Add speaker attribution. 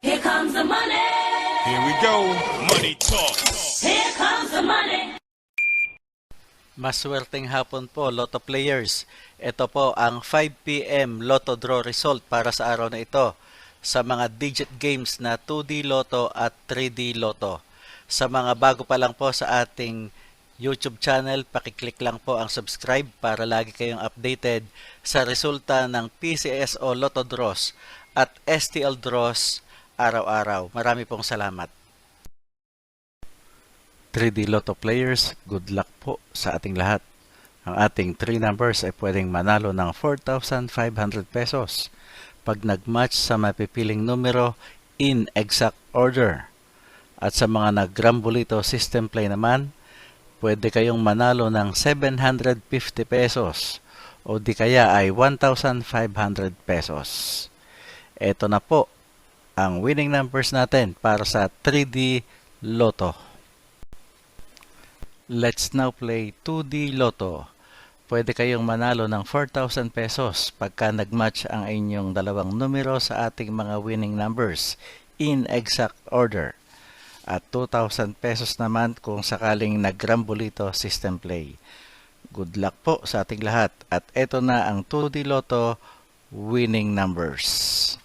Speaker 1: Here comes the money.
Speaker 2: Here we go. Money talk.
Speaker 1: Here comes the money.
Speaker 3: Maswerteng hapon po, Lotto players. Ito po ang 5 p.m. Lotto draw result para sa araw na ito sa mga digit games na 2D Lotto at 3D Lotto. Sa mga bago pa lang po sa ating YouTube channel, pakiclick lang po ang subscribe para lagi kayong updated sa resulta ng PCSO Lotto draws at STL draws araw-araw. Marami pong salamat. 3D Lotto players, good luck po sa ating lahat. Ang ating 3 numbers ay pwedeng manalo ng 4,500 pesos pag nag-match sa mapipiling numero in exact order. At sa mga nag-Grambolito system play naman, pwede kayong manalo ng 750 pesos o di kaya ay 1,500 pesos. Ito na po ang winning numbers natin para sa 3D Lotto. Let's now play 2D Lotto. Pwede kayong manalo ng 4,000 pesos pagka nag-match ang inyong dalawang numero sa ating mga winning numbers in exact order. At 2,000 pesos naman kung sakaling nag-Grambolito system play. Good luck po sa ating lahat. At ito na ang 2D Lotto winning numbers.